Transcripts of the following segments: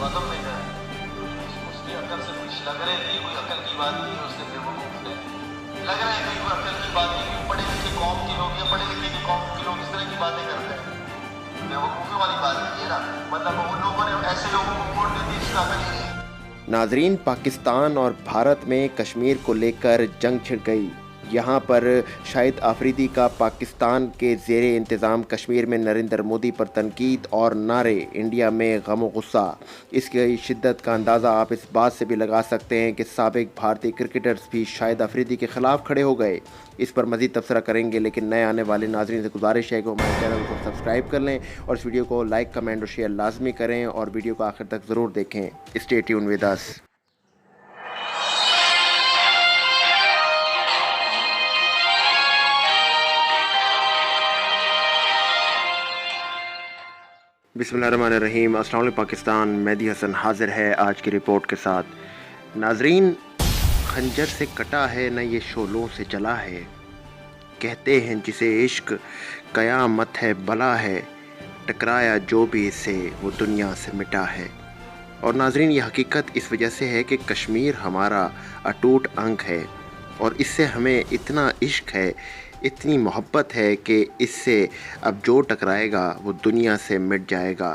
गौतम ने कहा उसकी अकल से कुछ लग रहे थे, कोई अकल की बात नहीं है, उसके बेवकूफ ने लग रहा है कोई अकल की बात नहीं, पढ़े लिखे कौम के लोग या पढ़े लिखे की कौम के लोग इस तरह की बातें करते हैं। बेवकूफ़ी वाली बात नहीं है ना, मतलब उन लोगों ने ऐसे लोगों को वोट दे दी जिसका अकल ही नहीं। नाजरीन, पाकिस्तान और भारत में कश्मीर को लेकर जंग छिड़ गई। यहाँ पर शाहिद आफरीदी का पाकिस्तान के ज़ेरे इंतज़ाम कश्मीर में नरेंद्र मोदी पर तनकीद और नारे, इंडिया में गम और गुस्सा। इसकी शिद्दत का अंदाज़ा आप इस बात से भी लगा सकते हैं कि साबिक भारतीय क्रिकेटर्स भी शाहिद आफरीदी के ख़िलाफ़ खड़े हो गए। इस पर मज़ीद तबसरा करेंगे, लेकिन नए आने वाले नाज़रीन से गुजारिश है कि हमारे चैनल को सब्सक्राइब कर लें और इस वीडियो को लाइक, कमेंट और शेयर लाजमी करें और वीडियो को आखिर तक ज़रूर देखें। Stay tune with us. बिस्मिल्लाहिर्रहमानिर्रहीम। अस्सलाम वालेकुम पाकिस्तान। मेहदी हसन हाजिर है आज की रिपोर्ट के साथ। नाजरीन, खंजर से कटा है न ये शोलों से चला है, कहते हैं जिसे इश्क कयामत है बला है, टकराया जो भी इससे वो दुनिया से मिटा है। और नाजरीन, ये हकीकत इस वजह से है कि कश्मीर हमारा अटूट अंग है और इससे हमें इतना इश्क है, इतनी मोहब्बत है कि इससे अब जो टकराएगा वो दुनिया से मिट जाएगा।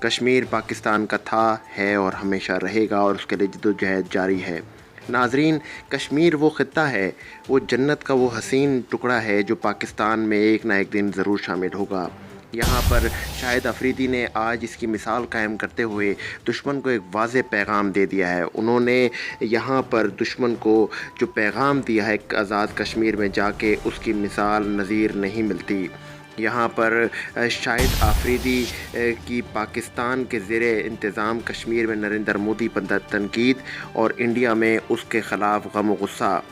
कश्मीर पाकिस्तान का था, है और हमेशा रहेगा और उसके लिए जद्दोजहद जारी है। नाजरीन, कश्मीर वो ख़ित्ता है, वो जन्नत का वो हसीन टुकड़ा है जो पाकिस्तान में एक ना एक दिन ज़रूर शामिल होगा। यहाँ पर शाहिद आफरीदी ने आज इसकी मिसाल कायम करते हुए दुश्मन को एक वाज़ेह पैगाम दे दिया है। उन्होंने यहाँ पर दुश्मन को जो पैगाम दिया है आज़ाद कश्मीर में जाके, उसकी मिसाल नज़ीर नहीं मिलती। यहाँ पर शाहिद आफरीदी की पाकिस्तान के ज़ेरे इंतज़ाम कश्मीर में नरेंद्र मोदी पर तनकीद और इंडिया में उसके ख़िलाफ़ गम और गुस्सा।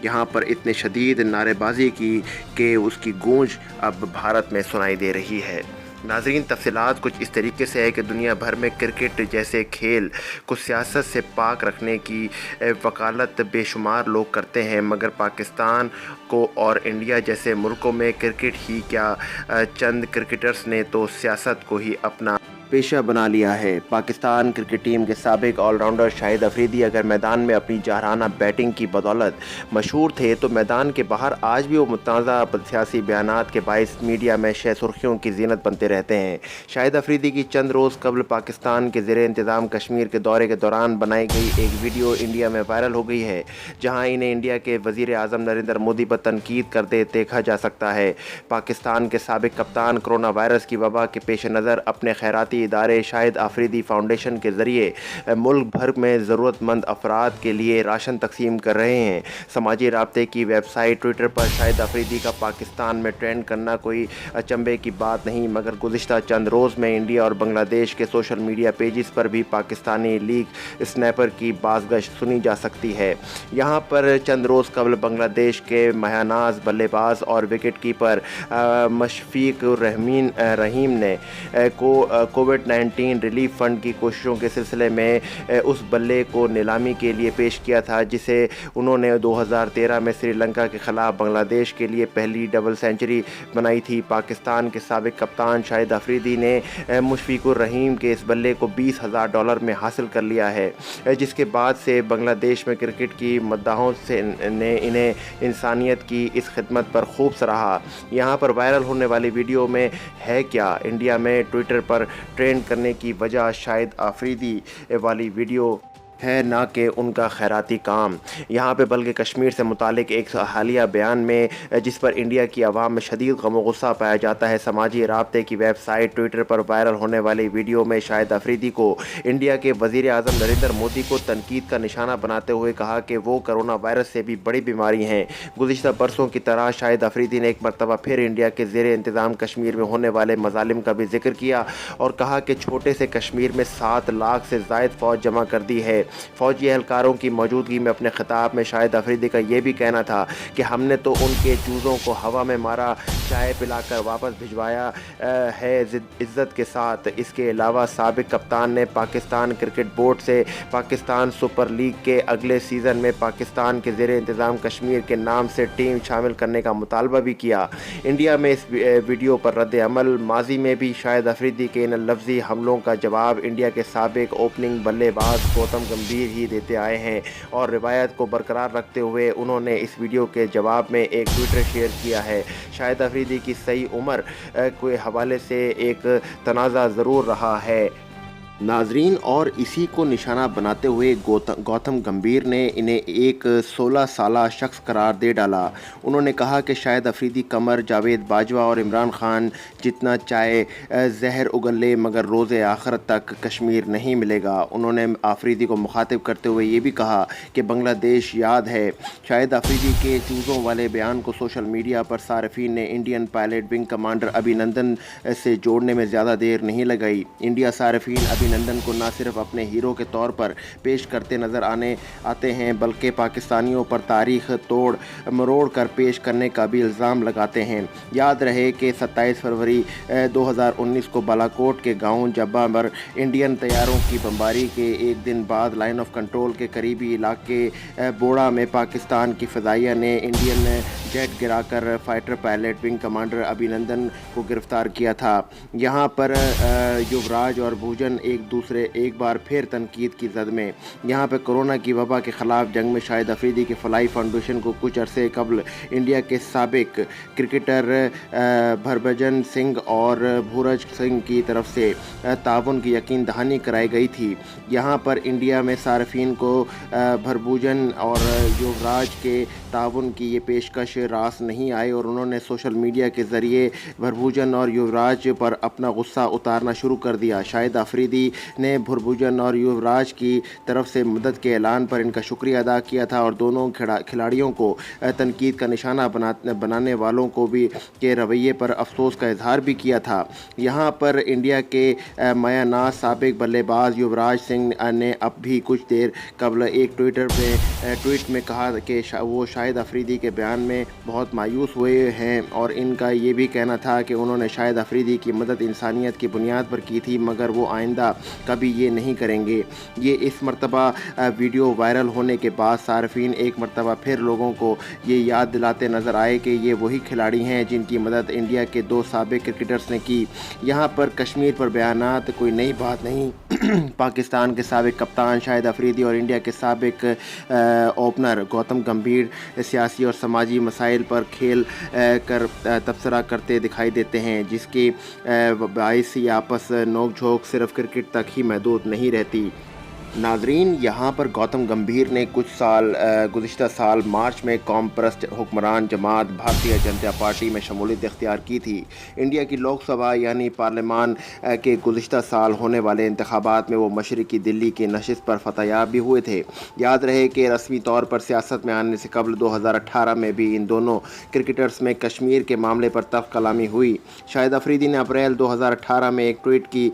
यहाँ पर इतने शदीद नारेबाजी की कि उसकी गूंज अब भारत में सुनाई दे रही है। नाज़रीन, तफसीलात कुछ इस तरीके से है कि दुनिया भर में क्रिकेट जैसे खेल को सियासत से पाक रखने की वकालत बेशुमार लोग करते हैं, मगर पाकिस्तान को और इंडिया जैसे मुल्कों में क्रिकेट ही क्या, चंद क्रिकेटर्स ने तो सियासत को ही अपना पेशा बना लिया है। पाकिस्तान क्रिकेट टीम के साबिक ऑलराउंडर शाहिद आफरीदी अगर मैदान में अपनी जारहाना बैटिंग की बदौलत मशहूर थे, तो मैदान के बाहर आज भी वो मुतनाज़ा सियासी बयानात के बाइस मीडिया में शह सुर्खियों की जीनत बनते रहते हैं। शाहिद आफरीदी की चंद रोज़ कबल पाकिस्तान के ज़ेरे इंतज़ाम कश्मीर के दौरे के दौरान बनाई गई एक वीडियो इंडिया में वायरल हो गई है, जहाँ इन्हें इंडिया के वज़ीर आज़म नरेंद्र मोदी पर तनकीद करते देखा जा सकता है। पाकिस्तान के साबिक कप्तान कोरोना वायरस की वबा के पेश नज़र अपने खैराती इदारे शाहिद आफरीदी फाउंडेशन के ज़रिए मुल्क भर में ज़रूरतमंद अफराद के लिए राशन तकसीम कर रहे हैं। समाजी राब्ते की वेबसाइट ट्विटर पर शाहिद आफरीदी का पाकिस्तान में ट्रेंड करना कोई अचंभे की बात नहीं, मगर गुज़िश्ता चंद रोज़ में इंडिया और बांग्लादेश के सोशल मीडिया पेजेस पर भी पाकिस्तानी लीग स्नैपर की बाज़गश्त सुनी जा सकती है। यहाँ पर चंद रोज़ कबल बांग्लादेश के महानाज बल्लेबाज और विकेट कीपर मुशफ़ीकुर रहीम ने कोविड-19 रिलीफ फंड की कोशिशों के सिलसिले में उस बल्ले को नीलामी के लिए पेश किया था, जिसे उन्होंने 2013 में श्रीलंका के ख़िलाफ़ बांग्लादेश के लिए पहली डबल सेंचुरी बनाई थी। पाकिस्तान के साबिक कप्तान शाहिद आफरीदी ने मुशफ़ीकुर रहीम के इस बल्ले को $20,000 में हासिल कर लिया है, जिसके बाद से बांग्लादेश में क्रिकेट की मद्दाहों से ने इन्हें इंसानियत की इस खिदमत पर खूब सराहा। यहाँ पर वायरल होने वाली वीडियो में है क्या, इंडिया में ट्विटर पर ट्रेंड करने की वजह शाहिद आफरीदी वाली वीडियो है, ना कि उनका खैराती काम। यहाँ पे बल्कि कश्मीर से मुतालिक एक हालिया बयान में, जिस पर इंडिया की आवाम में शदीद गम और गुस्सा पाया जाता है, समाजी राब्ते की वेबसाइट ट्विटर पर वायरल होने वाली वीडियो में शाहिद आफरीदी को इंडिया के वज़ीर आज़म नरेंद्र मोदी को तनकीद का निशाना बनाते हुए कहा कि वो कोरोना वायरस से भी बड़ी बीमारी हैं। गुज़िश्ता बरसों की तरह शाहिद आफरीदी ने एक मरतबा फिर इंडिया के ज़ेरे इंतज़ाम कश्मीर में होने वाले मज़ालिम का भी जिक्र किया और कहा कि छोटे से कश्मीर में 7 लाख से ज़ायद फ़ौज जमा कर दी है। فوجی اہلکاروں کی موجودگی میں اپنے خطاب میں شاہد افریدی کا یہ بھی کہنا تھا کہ ہم نے تو ان کے چوزوں کو ہوا میں مارا، چائے پلا کر واپس بھجوایا ہے عزت کے ساتھ۔ اس کے علاوہ سابق کپتان نے پاکستان کرکٹ بورڈ سے پاکستان سپر لیگ کے اگلے سیزن میں پاکستان کے زیر انتظام کشمیر کے نام سے ٹیم شامل کرنے کا مطالبہ بھی کیا۔ انڈیا میں اس ویڈیو پر رد عمل: ماضی میں بھی شاہد افریدی کے ان لفظی حملوں کا جواب انڈیا کے سابق اوپننگ بلے باز گوتم گمبھیر ہی دیتے آئے ہیں، اور روایت کو برقرار رکھتے ہوئے انہوں نے اس ویڈیو کے جواب میں ایک ٹویٹ شیئر کیا ہے۔ شاہد افریدی کی صحیح عمر کے حوالے سے ایک تنازع ضرور رہا ہے، ناظرین، اور اسی کو نشانہ بناتے ہوئے گوتم گمبھیر نے انہیں ایک 16 سالہ شخص قرار دے ڈالا۔ انہوں نے کہا کہ شاہد افریدی قمر جاوید باجوہ اور عمران خان جتنا چائے زہر اگل لے مگر روز آخرت تک کشمیر نہیں ملے گا۔ انہوں نے افریدی کو مخاطب کرتے ہوئے یہ بھی کہا کہ بنگلہ دیش یاد ہے۔ شاہد افریدی کے چوزوں والے بیان کو سوشل میڈیا پر صارفین نے انڈین پائلٹ ونگ کمانڈر ابھی نندن سے جوڑنے میں زیادہ دیر نہیں لگائی۔ انڈیا صارفین ابھی نندن کو نہ صرف اپنے ہیرو کے طور پر پیش کرتے نظر آتے ہیں بلکہ پاکستانیوں پر تاریخ توڑ مروڑ کر پیش کرنے کا بھی الزام لگاتے ہیں۔ یاد رہے کہ 27 فروری 2019 کو بالاکوٹ کے گاؤں جبہ پر انڈین طیاروں کی بمباری کے ایک دن بعد لائن آف کنٹرول کے قریبی علاقے بوڑا میں پاکستان کی فضائیہ نے انڈین جیٹ گرا کر فائٹر پائلٹ ونگ کمانڈر ابھی نندن کو گرفتار کیا تھا۔ یہاں پر یوراج اور بھوجن ایک بار پھر تنقید کی زد میں۔ یہاں پہ کورونا کی وبا کے خلاف جنگ میں شاہد افریدی کی فلاحی فاؤنڈیشن کو کچھ عرصے قبل انڈیا کے سابق کرکٹر بھربھجن سنگھ اور بھورج سنگھ کی طرف سے تعاون کی یقین دہانی کرائی گئی تھی۔ یہاں پر انڈیا میں صارفین کو بھربھوجن اور یوراج کے تعاون کی یہ پیشکش راس نہیں آئی اور انہوں نے سوشل میڈیا کے ذریعے بھربھوجن اور یوراج پر اپنا غصہ اتارنا شروع کر دیا۔ شاہد افریدی نے بھربھوجن اور یوراج کی طرف سے مدد کے اعلان پر ان کا شکریہ ادا کیا تھا اور دونوں کھلاڑیوں کو تنقید کا نشانہ بنانے والوں کو بھی کے رویے پر افسوس کا اظہار بھی کیا تھا۔ یہاں پر انڈیا کے مایہ ناز سابق بلے باز یوراج سنگھ نے اب بھی کچھ دیر قبل ایک ٹویٹ میں کہا کہ وہ شاہد افریدی کے بیان میں بہت مایوس ہوئے ہیں اور ان کا یہ بھی کہنا تھا کہ انہوں نے شاہد افریدی کی مدد انسانیت کی بنیاد پر کی تھی مگر وہ آئندہ کبھی یہ نہیں کریں گے۔ یہ اس مرتبہ ویڈیو وائرل ہونے کے بعد صارفین ایک مرتبہ پھر لوگوں کو یہ یاد دلاتے نظر آئے کہ یہ وہی کھلاڑی ہیں جن کی مدد انڈیا کے 2 سابق کرکٹرز نے کی۔ یہاں پر کشمیر پر بیانات کوئی نئی بات نہیں۔ پاکستان کے سابق کپتان شاہد افریدی اور انڈیا کے سابق اوپنر گوتم گمبھیر سیاسی اور سماجی مسائل پر کھیل کر تبصرہ کرتے دکھائی دیتے ہیں جس کی باعث یہ آپس نوک جھوک صرف کرکٹ تک ہی محدود نہیں رہتی۔ ناظرین، یہاں پر گوتم گمبھیر نے گزشتہ سال مارچ میں قوم پرست حکمران جماعت بھارتیہ جنتا پارٹی میں شمولیت اختیار کی تھی۔ انڈیا کی لوک سبھا یعنی پارلیمان کے گزشتہ سال ہونے والے انتخابات میں وہ مشرقی دلی کی نشست پر فتح یاب بھی ہوئے تھے۔ یاد رہے کہ رسمی طور پر سیاست میں آنے سے قبل 2018 میں بھی ان دونوں کرکٹرز میں کشمیر کے معاملے پر تلخ کلامی ہوئی۔ شاہد افریدی نے اپریل 2018 میں ایک ٹویٹ کی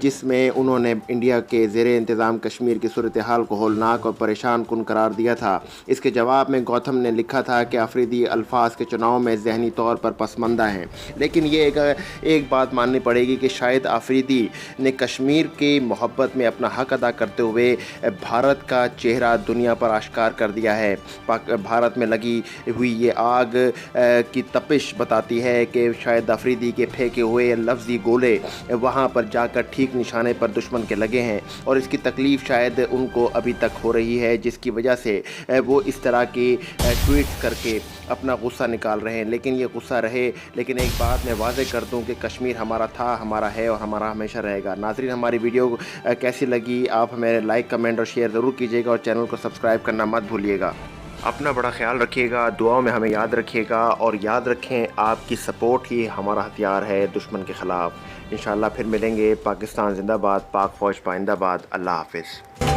جس میں انہوں نے انڈیا کے زیر انتظام کشمیر کی صورتحال کو ہولناک اور پریشان کن قرار دیا تھا۔ اس کے جواب میں گوتم نے لکھا تھا کہ افریدی الفاظ کے چناؤ میں ذہنی طور پر پسماندہ ہیں، لیکن یہ ایک بات ماننی پڑے گی کہ شاہد افریدی نے کشمیر کی محبت میں اپنا حق ادا کرتے ہوئے بھارت کا چہرہ دنیا پر آشکار کر دیا ہے۔ بھارت میں لگی ہوئی یہ آگ کی تپش بتاتی ہے کہ شاہد افریدی کے پھینکے ہوئے لفظی گولے وہاں پر جا کر ٹھیک نشانے پر دشمن کے لگے ہیں اور اس کی تکلیف شاید ان کو ابھی تک ہو رہی ہے جس کی وجہ سے وہ اس طرح کی ٹویٹس کر کے اپنا غصہ نکال رہے ہیں۔ لیکن یہ غصہ رہے، لیکن ایک بات میں واضح کر دوں کہ کشمیر ہمارا تھا، ہمارا ہے اور ہمارا ہمیشہ رہے گا۔ ناظرین، ہماری ویڈیو کیسی لگی آپ ہمیں لائک، کمنٹ اور شیئر ضرور کیجیے گا اور چینل کو سبسکرائب کرنا مت بھولیے گا۔ اپنا بڑا خیال رکھیے گا، دعاؤں میں ہمیں یاد رکھیے گا اور یاد رکھیں آپ کی سپورٹ ہی ہمارا ہتھیار ہے دشمن کے خلاف۔ انشاءاللہ پھر ملیں گے۔ پاکستان زندہ باد، پاک فوج پائندہ باد۔ اللہ حافظ۔